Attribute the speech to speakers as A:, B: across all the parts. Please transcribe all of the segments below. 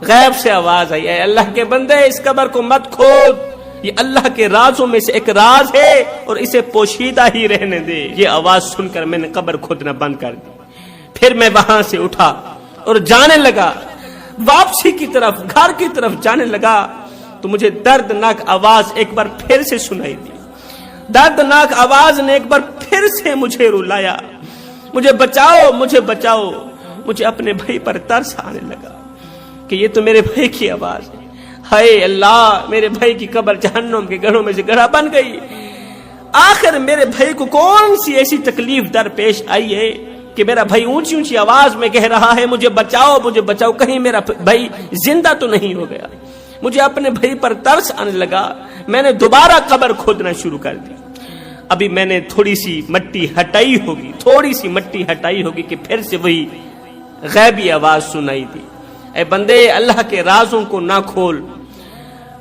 A: غیب سے آواز آئی، اے اللہ کے بندے اس قبر کو مت کھود، یہ اللہ کے رازوں میں سے ایک راز ہے اور اسے پوشیدہ ہی رہنے دے۔ یہ آواز سن کر میں نے قبر کھودنا بند کر دی۔ پھر میں وہاں سے اٹھا اور جانے لگا، واپسی کی طرف، گھر کی طرف جانے لگا تو مجھے دردناک آواز ایک بار پھر سے سنائی دی۔ دردناک آواز نے ایک بار پھر سے مجھے رلایا، مجھے بچاؤ، مجھے بچاؤ۔ مجھے اپنے بھائی پر ترس آنے لگا کہ یہ تو میرے بھائی کی آواز ہے۔ ہائے اللہ، میرے بھائی کی قبر جہنم کے گڑھوں میں سے گڑھا بن گئی۔ آخر میرے بھائی کو کون سی ایسی تکلیف درپیش آئی ہے کہ میرا بھائی اونچی اونچی آواز میں کہہ رہا ہے مجھے بچاؤ، مجھے بچاؤ، کہیں میرا بھائی زندہ تو نہیں ہو گیا۔ مجھے اپنے بھائی پر ترس آنے لگا، میں نے دوبارہ قبر کھودنا شروع کر دی۔ ابھی میں نے تھوڑی سی مٹی ہٹائی ہوگی کہ پھر سے وہی غیبی آواز سنائی دی، اے بندے اللہ کے رازوں کو نہ کھول،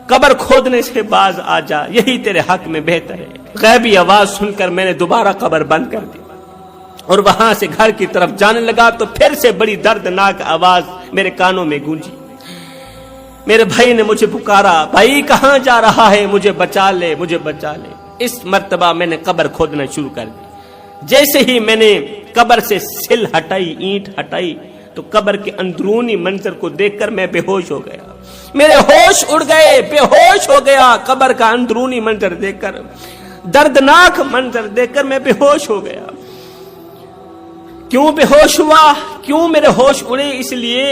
A: قبر کھودنے سے باز آ جا، یہی تیرے حق میں بہتر ہے۔ غیبی آواز سن کر میں نے دوبارہ قبر بند کر دی اور وہاں سے گھر کی طرف جانے لگا تو پھر سے بڑی دردناک آواز میرے کانوں میں گونجی۔ میرے بھائی نے مجھے پکارا، بھائی کہاں جا رہا ہے، مجھے بچا لے، مجھے بچا لے۔ اس مرتبہ میں نے قبر کھودنا شروع کر دی۔ جیسے ہی میں نے قبر سے سل ہٹائی، اینٹ ہٹائی، تو قبر کے اندرونی منظر کو دیکھ کر میں بے ہوش ہو گیا، میرے ہوش اڑ گئے، بے ہوش ہو گیا۔ قبر کا اندرونی منظر دیکھ کر، دردناک منظر دیکھ کر میں بے ہوش ہو گیا۔ کیوں بے ہوش ہوا، کیوں میرے ہوش اڑے؟ اس لیے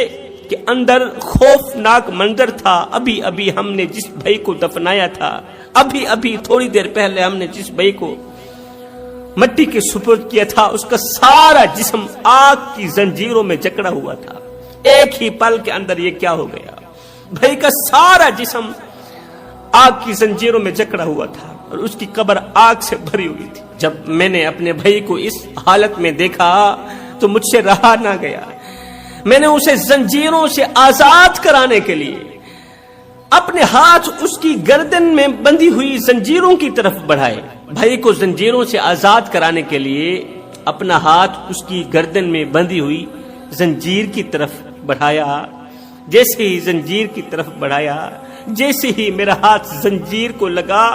A: کہ اندر خوفناک منظر تھا۔ ابھی ابھی ہم نے جس بھائی کو دفنایا تھا، ابھی تھوڑی دیر پہلے ہم نے جس بھائی کو مٹی کے سپرد کیا تھا، اس کا سارا جسم آگ کی زنجیروں میں جکڑا ہوا تھا۔ ایک ہی پل کے اندر یہ کیا ہو گیا، بھائی کا سارا جسم آگ کی زنجیروں میں جکڑا ہوا تھا اور اس کی قبر آگ سے بھری ہوئی تھی۔ جب میں نے اپنے بھائی کو اس حالت میں دیکھا تو مجھ سے رہا نہ گیا۔ میں نے اسے زنجیروں سے آزاد کرانے کے لیے اپنے ہاتھ اس کی گردن میں بندھی ہوئی زنجیروں کی طرف بڑھائے۔ بھائی کو زنجیروں سے آزاد کرانے کے لیے اپنا ہاتھ اس کی گردن میں بندھی ہوئی زنجیر کی طرف بڑھایا۔ جیسے ہی زنجیر کی طرف بڑھایا، جیسے ہی میرا ہاتھ زنجیر کو لگا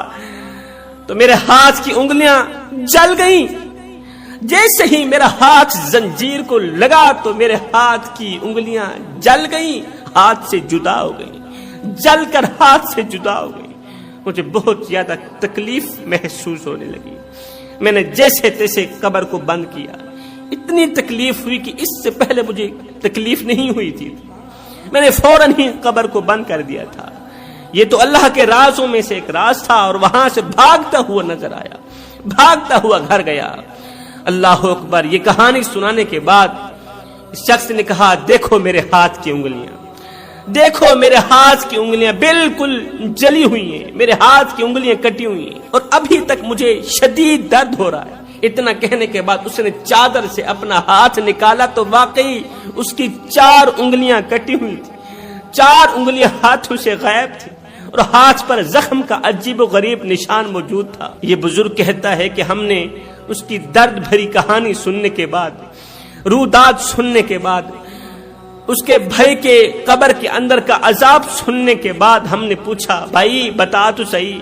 A: تو میرے ہاتھ کی انگلیاں جل گئیں۔ جیسے ہی میرا ہاتھ زنجیر کو لگا تو میرے ہاتھ کی انگلیاں جل گئیں، ہاتھ سے جدا ہو گئیں، جل کر ہاتھ سے جدا ہو گئی۔ مجھے بہت زیادہ تکلیف محسوس ہونے لگی۔ میں نے جیسے تیسے قبر کو بند کیا۔ اتنی تکلیف ہوئی کہ اس سے پہلے مجھے تکلیف نہیں ہوئی تھی۔ میں نے فوراً ہی قبر کو بند کر دیا تھا۔ یہ تو اللہ کے رازوں میں سے ایک راز تھا اور وہاں سے بھاگتا ہوا نظر آیا، بھاگتا ہوا گھر گیا۔ اللہ اکبر! یہ کہانی سنانے کے بعد اس شخص نے کہا، دیکھو میرے ہاتھ کی انگلیاں، دیکھو میرے ہاتھ کی انگلیاں بالکل جلی ہوئی ہیں، میرے ہاتھ کی انگلیاں کٹی ہوئی ہیں اور ابھی تک مجھے شدید درد ہو رہا ہے۔ اتنا کہنے کے بعد اس نے چادر سے اپنا ہاتھ نکالا تو واقعی اس کی 4 انگلیاں کٹی ہوئی تھی، 4 انگلیاں ہاتھوں سے غائب تھی اور ہاتھ پر زخم کا عجیب و غریب نشان موجود تھا۔ یہ بزرگ کہتا ہے کہ ہم نے اس کی درد بھری کہانی سننے کے بعد، روداد سننے کے بعد، اس کے بھائی کے قبر کے اندر کا عذاب سننے کے بعد ہم نے پوچھا، بھائی بتا تو صحیح،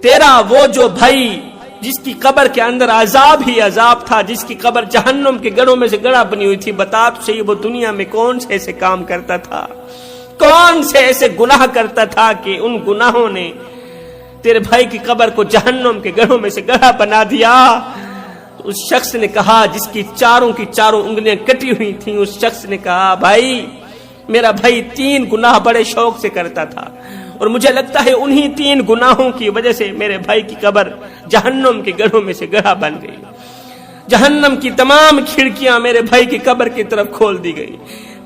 A: تیرا وہ جو بھائی جس کی قبر کے اندر عذاب ہی عذاب تھا، جس کی قبر جہنم کے گڑھوں میں سے گڑھا بنی ہوئی تھی، بتا تو صحیح وہ دنیا میں کون سے ایسے کام کرتا تھا، کون سے ایسے گناہ کرتا تھا کہ ان گناہوں نے تیرے بھائی کی قبر کو جہنم کے گڑھوں میں سے گڑھا بنا دیا؟ تو اس شخص نے کہا، جس کی چاروں کی چاروں انگلیاں کٹی ہوئی تھیں، اس شخص نے کہا، بھائی میرا بھائی 3 گناہ بڑے شوق سے کرتا تھا اور مجھے لگتا ہے انہی 3 گناہوں کی وجہ سے میرے بھائی کی قبر جہنم کے گڑھوں میں سے گڑھا بن گئی۔ جہنم کی تمام کھڑکیاں میرے بھائی کی قبر کی طرف کھول دی گئی۔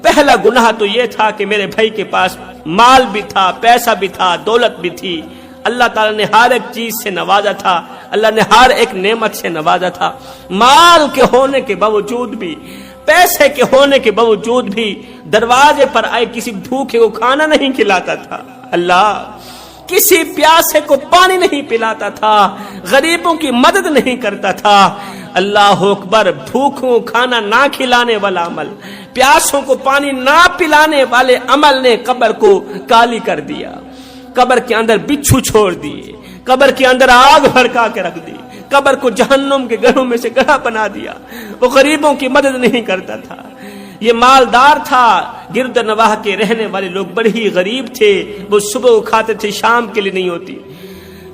A: پہلا گناہ تو یہ تھا کہ میرے بھائی کے پاس مال بھی تھا، پیسہ بھی تھا، دولت بھی تھی، اللہ تعالیٰ نے ہر ایک چیز سے نوازا تھا، اللہ نے ہر ایک نعمت سے نوازا تھا۔ مال کے ہونے کے باوجود بھی، پیسے کے ہونے کے باوجود بھی دروازے پر آئے کسی بھوکے کو کھانا نہیں کھلاتا تھا، اللہ کسی پیاسے کو پانی نہیں پلاتا تھا، غریبوں کی مدد نہیں کرتا تھا۔ اللہ اکبر، بھوکوں کھانا نہ کھلانے والا عمل، پیاسوں کو پانی نہ پلانے والے عمل نے قبر کو کالی کر دیا، قبر کے اندر بچھو چھوڑ دیے، قبر کے اندر آگ بھڑکا کے رکھ دی، قبر کو جہنم کے گڑھوں میں سے گڑھا بنا دیا۔ وہ غریبوں کی مدد نہیں کرتا تھا، یہ مالدار تھا، گرد نواح کے رہنے والے لوگ بڑے ہی غریب تھے، وہ صبح کو کھاتے تھے شام کے لیے نہیں ہوتی،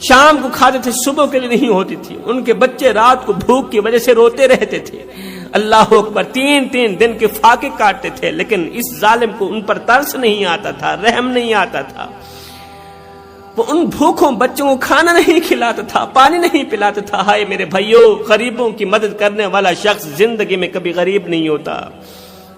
A: شام کو کھاتے تھے صبح کے لیے نہیں ہوتی تھی، ان کے بچے رات کو بھوک کی وجہ سے روتے رہتے تھے۔ اللہ اکبر، 3 دن کے فاقے کاٹتے تھے، لیکن اس ظالم کو ان پر ترس نہیں آتا تھا، رحم نہیں آتا تھا، وہ ان بھوکوں بچوں کو کھانا نہیں کھلاتا تھا، پانی نہیں پلاتا تھا۔ ہائے میرے بھائیوں، غریبوں کی مدد کرنے والا شخص زندگی میں کبھی غریب نہیں ہوتا۔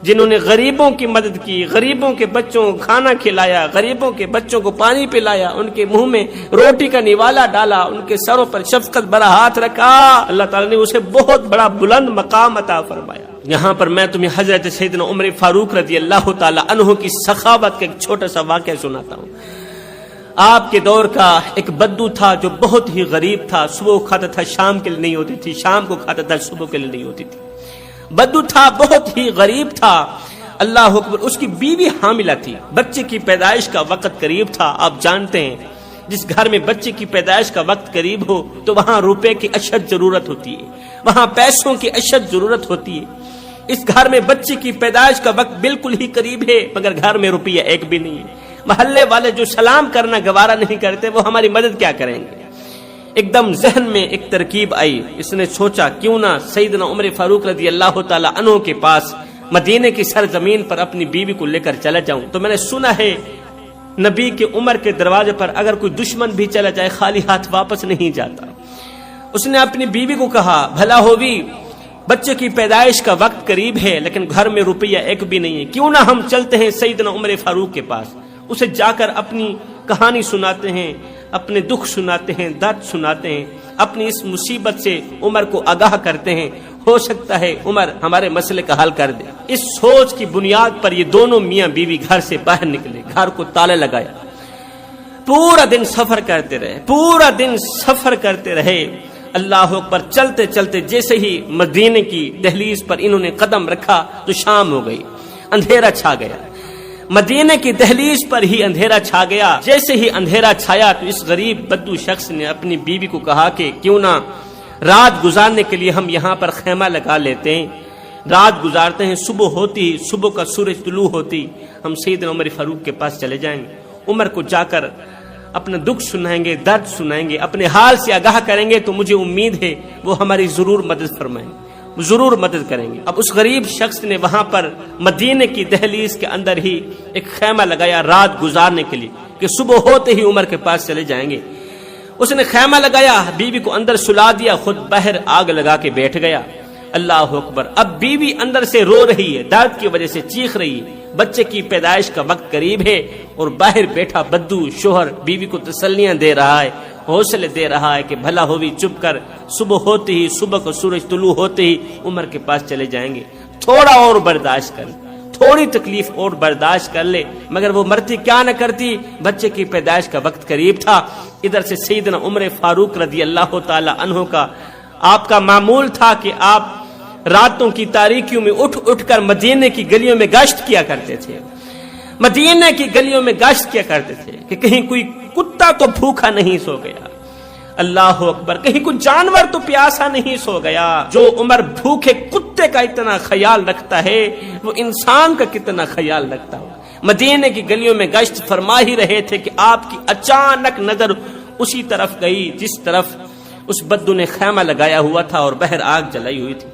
A: جنہوں نے غریبوں کی مدد کی، غریبوں کے بچوں کو کھانا کھلایا، غریبوں کے بچوں کو پانی پلایا، ان کے منہ میں روٹی کا نوالا ڈالا، ان کے سروں پر شفقت بھرا ہاتھ رکھا، اللہ تعالیٰ نے اسے بہت بڑا بلند مقام عطا فرمایا۔ یہاں پر میں تمہیں حضرت سیدنا عمر فاروق رضی اللہ تعالی عنہ کی سخاوت کا ایک چھوٹا سا واقعہ سناتا ہوں۔ آپ کے دور کا ایک بدو تھا جو بہت ہی غریب تھا، صبح کھاتا تھا شام کے لیے نہیں ہوتی تھی، شام کو کھاتا تھا صبح کے لیے نہیں ہوتی تھی، بدو تھا، بہت ہی غریب تھا۔ اللہ اکبر، اس کی بیوی حاملہ تھی، بچے کی پیدائش کا وقت قریب تھا۔ آپ جانتے ہیں جس گھر میں بچے کی پیدائش کا وقت قریب ہو تو وہاں روپے کی اشد ضرورت ہوتی ہے، وہاں پیسوں کی اشد ضرورت ہوتی ہے۔ اس گھر میں بچے کی پیدائش کا وقت بالکل ہی قریب ہے، مگر گھر میں روپیہ ایک بھی نہیں ہے۔ محلے والے جو سلام کرنا گوارا نہیں کرتے وہ ہماری مدد کیا کریں گے؟ ایک دم ذہن میں ایک ترکیب آئی، اس نے سوچا کیوں نہ سیدنا عمر فاروق رضی اللہ تعالی عنہ کے پاس مدینے کی سرزمین پر اپنی بیوی کو لے کر چلا جاؤں۔ تو میں نے سنا ہے نبی کے عمر کے دروازے پر اگر کوئی دشمن بھی چلا جائے خالی ہاتھ واپس نہیں جاتا۔ اس نے اپنی بیوی کو کہا بھلا ہووی، بچے کی پیدائش کا وقت قریب ہے لیکن گھر میں روپیہ ایک بھی نہیں ہے، کیوں نہ ہم چلتے ہیں سیدنا عمر فاروق کے پاس، اسے جا کر اپنی کہانی سناتے ہیں، اپنے دکھ سناتے ہیں، درد سناتے ہیں، اپنی اس مصیبت سے عمر کو آگاہ کرتے ہیں، ہو سکتا ہے عمر ہمارے مسئلے کا حل کر دے۔ اس سوچ کی بنیاد پر یہ دونوں میاں بیوی گھر سے باہر نکلے، گھر کو تالے لگایا، پورا دن سفر کرتے رہے، پورا دن سفر کرتے رہے۔ اللہ اکبر، چلتے چلتے جیسے ہی مدینے کی دہلیز پر انہوں نے قدم رکھا تو شام ہو گئی، اندھیرا چھا گیا۔ مدینے کی دہلیز پر ہی اندھیرا چھا گیا۔ جیسے ہی اندھیرا چھایا تو اس غریب بدو شخص نے اپنی بیوی کو کہا کہ کیوں نہ رات گزارنے کے لیے ہم یہاں پر خیمہ لگا لیتے ہیں، رات گزارتے ہیں، صبح ہوتی، صبح کا سورج طلوع ہوتی ہم سیدنا عمر فاروق کے پاس چلے جائیں گے، عمر کو جا کر اپنا دکھ سنائیں گے، درد سنائیں گے، اپنے حال سے آگاہ کریں گے تو مجھے امید ہے وہ ہماری ضرور مدد فرمائیں گے، ضرور مدد کریں گے۔ اب اس غریب شخص نے وہاں پر مدینے کی دہلیز کے اندر ہی ایک خیمہ لگایا رات گزارنے کے لیے کہ صبح ہوتے ہی عمر کے پاس چلے جائیں گے۔ اس نے خیمہ لگایا، بیوی کو اندر سلا دیا، خود باہر آگ لگا کے بیٹھ گیا۔ اللہ اکبر، اب بیوی اندر سے رو رہی ہے، درد کی وجہ سے چیخ رہی ہے، بچے کی پیدائش کا وقت قریب ہے، اور باہر بیٹھا بدو شوہر بیوی کو تسلیاں دے رہا ہے، حوصلے دے رہا ہے کہ بھلا ہووی چپ کر، صبح ہوتے ہی، صبح کو سورج طلوع ہوتے ہی عمر کے پاس چلے جائیں گے، تھوڑا اور برداشت کر، تھوڑی تکلیف اور برداشت کر لے۔ مگر وہ مرتی کیا نہ کرتی، بچے کی پیدائش کا وقت قریب تھا۔ ادھر سے سیدنا عمر فاروق رضی اللہ تعالی عنہ کا آپ کا معمول تھا کہ آپ راتوں کی تاریکیوں میں اٹھ اٹھ کر مدینے کی گلیوں میں گشت کیا کرتے تھے، مدینے کی گلیوں میں گشت کیا کرتے تھے کہ کہیں کوئی کتا تو بھوکا نہیں سو گیا، اللہ اکبر، کہیں کوئی جانور تو پیاسا نہیں سو گیا۔ جو عمر بھوکے کتے کا اتنا خیال رکھتا ہے وہ انسان کا کتنا خیال رکھتا ہو۔ مدینے کی گلیوں میں گشت فرما ہی رہے تھے کہ آپ کی اچانک نظر اسی طرف گئی جس طرف اس بدو نے خیمہ لگایا ہوا تھا اور باہر آگ جلائی ہوئی تھی۔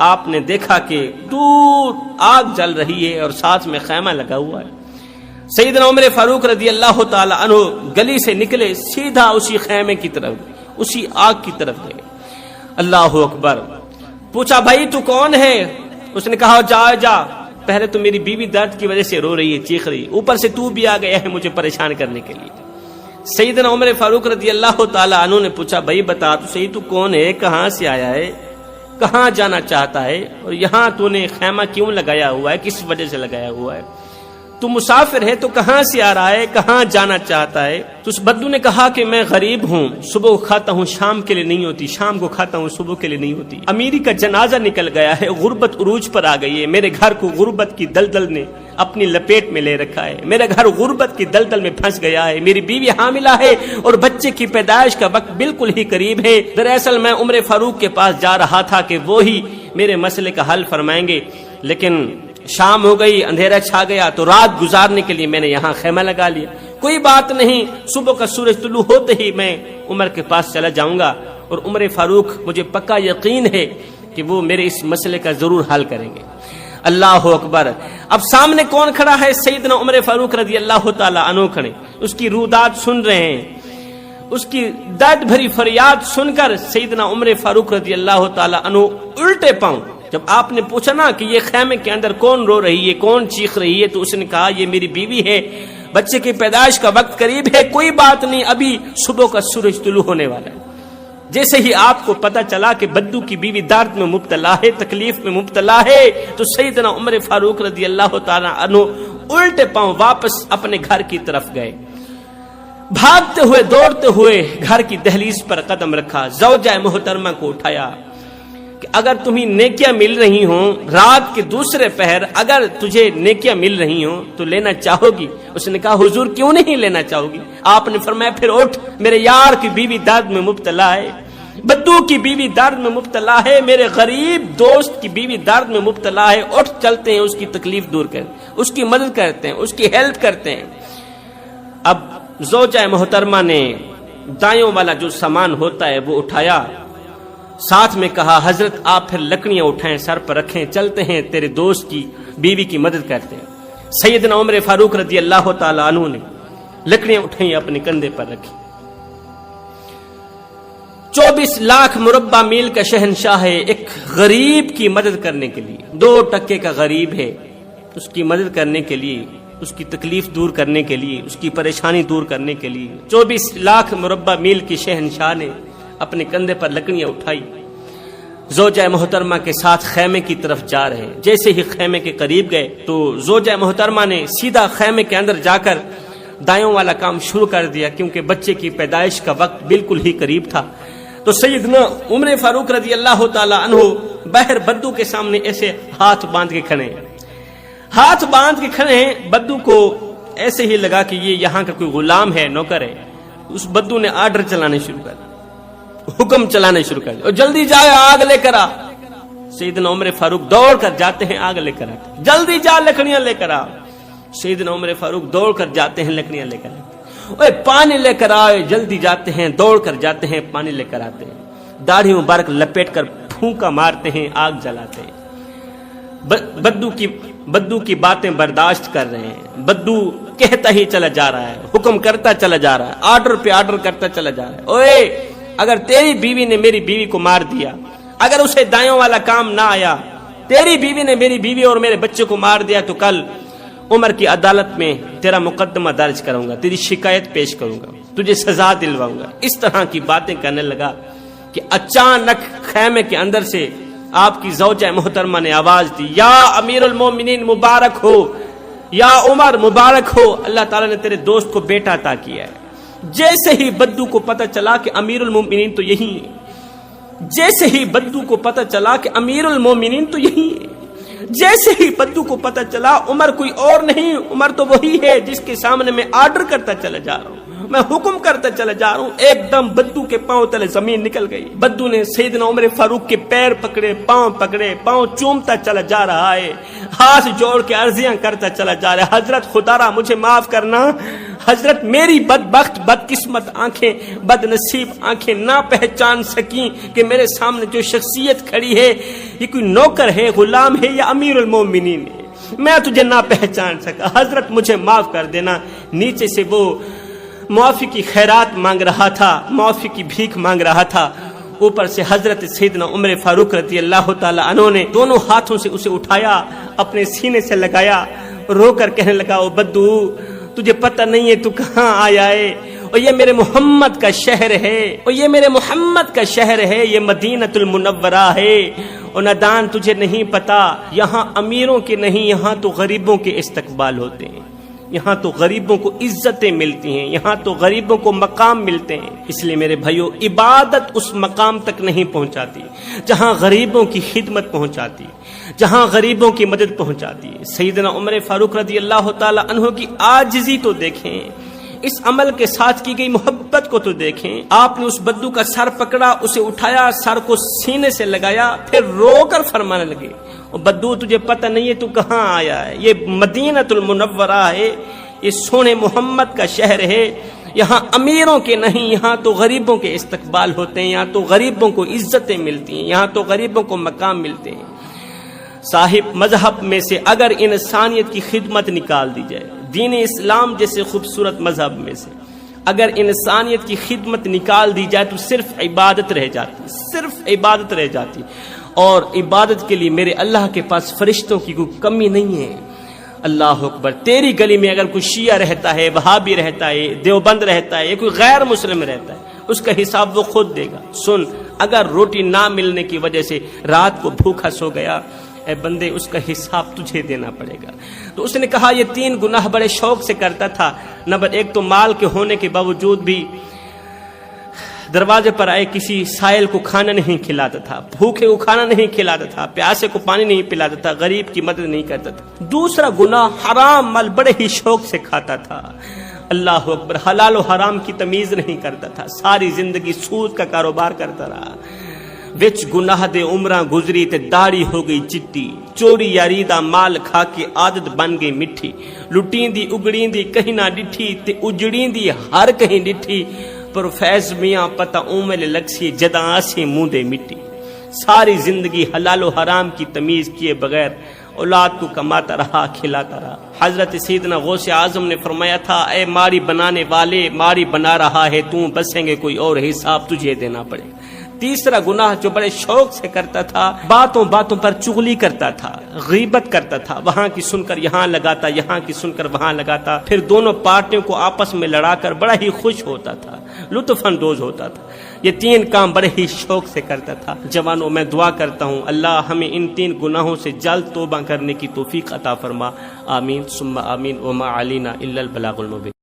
A: آپ نے دیکھا کہ دور آگ جل رہی ہے اور ساتھ میں خیمہ لگا ہوا ہے۔ سیدنا عمر فاروق رضی اللہ تعالی عنہ گلی سے نکلے، سیدھا اسی خیمے کی طرف، اسی آگ کی طرف گئے۔ اللہ اکبر، پوچھا بھائی تو کون ہے؟ اس نے کہا جا، پہلے تو میری بیوی درد کی وجہ سے رو رہی ہے، چیخ رہی ہے، اوپر سے تو بھی آ گیا ہے مجھے پریشان کرنے کے لیے۔ سیدنا عمر فاروق رضی اللہ تعالی عنہ نے پوچھا بھائی بتا تو صحیح تو کون ہے، کہاں سے آیا ہے، کہاں جانا چاہتا ہے، اور یہاں تو نے خیمہ کیوں لگایا ہوا ہے، کس وجہ سے لگایا ہوا ہے؟ تو مسافر ہے تو کہاں سے آ رہا ہے, کہاں جانا چاہتا ہے؟ تو اس بدو نے کہا کہ میں غریب ہوں, صبح کھاتا ہوں شام کے لیے نہیں ہوتی, شام کو کھاتا ہوں صبح کے لیے نہیں ہوتی. امیری کا جنازہ نکل گیا ہے, غربت عروج پر آ گئی ہے, میرے گھر کو غربت کی دلدل نے اپنی لپیٹ میں لے رکھا ہے, میرا گھر غربت کی دلدل میں پھنس گیا ہے, میری بیوی حاملہ ہے اور بچے کی پیدائش کا وقت بالکل ہی قریب ہے. دراصل میں عمر فاروق کے پاس جا رہا تھا کہ وہی میرے مسئلے کا حل فرمائیں گے, لیکن شام ہو گئی, اندھیرا چھا گیا, تو رات گزارنے کے لیے میں نے یہاں خیمہ لگا لیا. کوئی بات نہیں, صبح کا سورج طلوع ہوتے ہی میں عمر کے پاس چلا جاؤں گا, اور عمر فاروق مجھے پکا یقین ہے کہ وہ میرے اس مسئلے کا ضرور حل کریں گے. اللہ اکبر. اب سامنے کون کھڑا ہے؟ سیدنا عمر فاروق رضی اللہ تعالی عنہ کھڑے, اس کی روداد سن رہے ہیں. اس کی درد بھری فریاد سن کر سیدنا عمر فاروق رضی اللہ تعالی عنہ الٹے پاؤں. جب آپ نے پوچھا نا کہ یہ خیمے کے اندر کون رو رہی ہے, کون چیخ رہی ہے, تو اس نے کہا یہ میری بیوی ہے, بچے کی پیدائش کا وقت قریب ہے, کوئی بات نہیں, ابھی صبح کا سورج طلوع ہونے والا ہے. جیسے ہی آپ کو پتا چلا کہ بدو کی بیوی درد میں مبتلا ہے, تکلیف میں مبتلا ہے, تو سیدنا عمر فاروق رضی اللہ تعالی عنہ الٹے پاؤں واپس اپنے گھر کی طرف گئے. بھاگتے ہوئے دوڑتے ہوئے گھر کی دہلیز پر قدم رکھا, زوجہ محترمہ کو اٹھایا کہ اگر تمہیں نیکیاں مل رہی ہوں, رات کے دوسرے پہر اگر تجھے نیکیاں مل رہی ہوں تو لینا چاہو گی؟ اس نے کہا حضور کیوں نہیں لینا چاہو گی؟ آپ نے فرمایا پھر اٹھ, میرے یار کی بیوی درد میں مبتلا ہے, بدو کی بیوی درد میں مبتلا ہے, میرے غریب دوست کی بیوی درد میں مبتلا ہے, اٹھ چلتے ہیں, اس کی تکلیف دور کریں, اس کی مدد کرتے ہیں, اس کی ہیلپ کرتے ہیں. اب زوجہ محترمہ نے دائیوں والا جو سامان ہوتا ہے وہ اٹھایا, ساتھ میں کہا حضرت آپ پھر لکڑیاں اٹھائیں, سر پر رکھیں, چلتے ہیں تیرے دوست کی بیوی کی مدد کرتے ہیں. سیدنا عمر فاروق رضی اللہ تعالی عنہ نے لکڑیاں اٹھائیں, اپنے کندھے پر رکھی. 24 لاکھ مربع میل کا شہنشاہ ہے, ایک غریب کی مدد کرنے کے لیے, 2 ٹکے کا غریب ہے, اس کی مدد کرنے کے لیے, اس کی تکلیف دور کرنے کے لیے, اس کی پریشانی دور کرنے کے لیے 24 لاکھ مربع میل کی شہنشاہ نے اپنے کندھے پر لکڑیاں اٹھائی. زوجہ محترمہ کے ساتھ خیمے کی طرف جا رہے ہیں. جیسے ہی خیمے کے قریب گئے تو زوجہ محترمہ نے سیدھا خیمے کے اندر جا کر دائیوں والا کام شروع کر دیا, کیونکہ بچے کی پیدائش کا وقت بالکل ہی قریب تھا. تو سیدنا عمر فاروق رضی اللہ تعالی عنہ بہر بدو کے سامنے ایسے ہاتھ باندھ کے کھڑے ہیں, ہاتھ باندھ کے کھڑے ہیں. بدو کو ایسے ہی لگا کہ یہ یہاں کا کوئی غلام ہے, نوکر ہے. اس بدو نے آرڈر چلانے شروع کر, حکم چلانے شروع کر دیا, اور جلدی جائے آگ لے کر آ. سیدنا عمر فاروق دوڑ کر جاتے ہیں, آگ لے کر آتے, جلدی جا لکڑیاں لے کر آ. سیدنا عمر فاروق دوڑ کر جاتے ہیں, لکڑیاں لے کر آتے. اوے پانی لے کر آئے, جلدی جاتے ہیں, دوڑ کر جاتے ہیں, پانی لے کر آتے ہیں. داڑھی مبارک لپیٹ کر پھونکا مارتے ہیں, آگ جلاتے ہیں. بدو کی باتیں برداشت کر رہے ہیں. بدو کہتا ہی چلا جا رہا ہے, حکم کرتا چلا جا رہا ہے, آرڈر پہ آرڈر کرتا چلا جا رہا ہے. اوے اگر تیری بیوی نے میری بیوی کو مار دیا, اگر اسے دائیوں والا کام نہ آیا, تیری بیوی نے میری بیوی اور میرے بچے کو مار دیا, تو کل عمر کی عدالت میں تیرا مقدمہ درج کروں گا, تیری شکایت پیش کروں گا, تجھے سزا دلواؤں گا. اس طرح کی باتیں کرنے لگا کہ اچانک خیمے کے اندر سے آپ کی زوجہ محترمہ نے آواز دی, یا امیر المومنین مبارک ہو, یا عمر مبارک ہو, اللہ تعالیٰ نے تیرے دوست کو بیٹا عطا کیا ہے. جیسے ہی بدو کو پتہ چلا کہ امیر المومنین تو یہی ہے, جیسے ہی بدو کو پتہ چلا کہ امیر المومنین تو یہی ہے, جیسے ہی بدو کو پتہ چلا عمر کوئی اور نہیں, عمر تو وہی ہے جس کے سامنے میں آرڈر کرتا چلا جا رہا ہوں, میں حکم کرتا چلا جا رہا ہوں. ایک دم بدو کے پاؤں تلے زمین نکل گئی. بدو نے سیدنا عمر فاروق کے پیر پکڑے, پاؤں چومتا چلا جا رہا ہے, ہاتھ جوڑ کے عرضیاں کرتا چلا جا رہا ہے, حضرت خدا را مجھے معاف کرنا, حضرت میری بدبخت بدقسمت آنکھیں, بد نصیب آنکھیں نہ پہچان سکیں کہ میرے سامنے جو شخصیت کھڑی ہے یہ کوئی نوکر ہے, غلام ہے, یا امیر المومنین ہے. میں تجھے نہ پہچان سکا, حضرت مجھے معاف کر دینا. نیچے سے وہ معافی کی خیرات مانگ رہا تھا, معافی کی بھیک مانگ رہا تھا. اوپر سے حضرت سیدنا عمر فاروق رضی اللہ تعالی عنہ نے دونوں ہاتھوں سے اسے اٹھایا, اپنے سینے سے لگایا, رو کر کہنے لگا, او بدو تجھے پتہ نہیں ہے تو کہاں آیا ہے, اور یہ میرے محمد کا شہر ہے, اور یہ میرے محمد کا شہر ہے, یہ مدینۃ المنورہ ہے. اور نادان تجھے نہیں پتا, یہاں امیروں کے نہیں, یہاں تو غریبوں کے استقبال ہوتے ہیں. یہاں تو غریبوں کو عزتیں ملتی ہیں، یہاں تو غریبوں کو مقام ملتے ہیں۔ اس لیے میرے بھائیو، عبادت اس مقام تک نہیں پہنچاتی جہاں غریبوں کی خدمت پہنچاتی، جہاں غریبوں کی مدد پہنچاتی ہے۔ سیدنا عمر فاروق رضی اللہ تعالی عنہ کی عاجزی تو دیکھیں، اس عمل کے ساتھ کی گئی محبت کو تو دیکھیں۔ آپ نے اس بدو کا سر پکڑا، اسے اٹھایا، سر کو سینے سے لگایا، پھر رو کر فرمانے لگے، بدو تجھے پتہ نہیں ہے تو کہاں آیا ہے؟ یہ مدینہ المنورہ ہے، یہ سونے محمد کا شہر ہے، یہاں امیروں کے نہیں، یہاں تو غریبوں کے استقبال ہوتے ہیں، یہاں تو غریبوں کو عزتیں ملتی ہیں، یہاں تو غریبوں کو مقام ملتے ہیں۔ صاحب مذہب میں سے اگر انسانیت کی خدمت نکال دی جائے، دین اسلام جیسے خوبصورت مذہب میں سے اگر انسانیت کی خدمت نکال دی جائے تو صرف عبادت رہ جاتی، صرف عبادت رہ جاتی۔ اور عبادت کے لیے میرے اللہ کے پاس فرشتوں کی کوئی کمی نہیں ہے۔ اللہ اکبر، تیری گلی میں اگر کوئی شیعہ رہتا ہے، وہابی رہتا ہے، دیوبند رہتا ہے، یا کوئی غیر مسلم رہتا ہے، اس کا حساب وہ خود دے گا۔ سن، اگر روٹی نہ ملنے کی وجہ سے رات کو بھوکا سو گیا، اے بندے اس کا حساب تجھے دینا پڑے گا۔ تو اس نے کہا یہ 3 گناہ بڑے شوق سے کرتا تھا۔ نمبر 1 تو مال کے ہونے کے باوجود بھی دروازے پر آئے کسی سائل کو کھانا نہیں کھلاتا تھا، بھوکے کو کھانا نہیں کھلاتا تھا، پیاسے کو پانی نہیں پلاتا تھا، غریب کی مدد نہیں کرتا تھا۔ دوسرا گناہ، حرام مال بڑے ہی شوق سے کھاتا تھا۔ اللہ اکبر، حلال و حرام کی تمیز نہیں کرتا تھا، ساری زندگی سود کا کاروبار کرتا رہا۔ وچ گناہ دے عمراں گزری تے داڑھی ہو گئی چٹی، چوری یاریدہ مال کھا کے عادت بن گئی مٹھی، لٹین دی اگڑین دی کہیں نہ ڈٹھی تے اجڑین دی ہر کہیں ڈٹھی، پر فیض میاں پتہ اومل لگسی جداں آسی منہ دے مٹی۔ ساری زندگی حلال و حرام کی تمیز کیے بغیر اولاد کو کماتا رہا، کھلاتا رہا۔ حضرت سیدنا غوث اعظم نے فرمایا تھا، اے ماری بنانے والے، ماری بنا رہا ہے تو، بسیں گے کوئی اور حساب تجھے دینا پڑے گا۔ تیسرا گناہ جو بڑے شوق سے کرتا تھا، باتوں باتوں پر چغلی کرتا تھا، غیبت کرتا تھا، وہاں کی سن کر یہاں لگاتا، یہاں کی سن کر وہاں لگاتا، پھر دونوں پارٹیوں کو آپس میں لڑا کر بڑا ہی خوش ہوتا تھا، لطف اندوز ہوتا تھا۔ یہ 3 کام بڑے ہی شوق سے کرتا تھا۔ جوانوں، میں دعا کرتا ہوں اللہ ہمیں ان 3 گناہوں سے جلد توبہ کرنے کی توفیق عطا فرما۔ آمین ثم آمین، وما علینا الا البلاغ المبین۔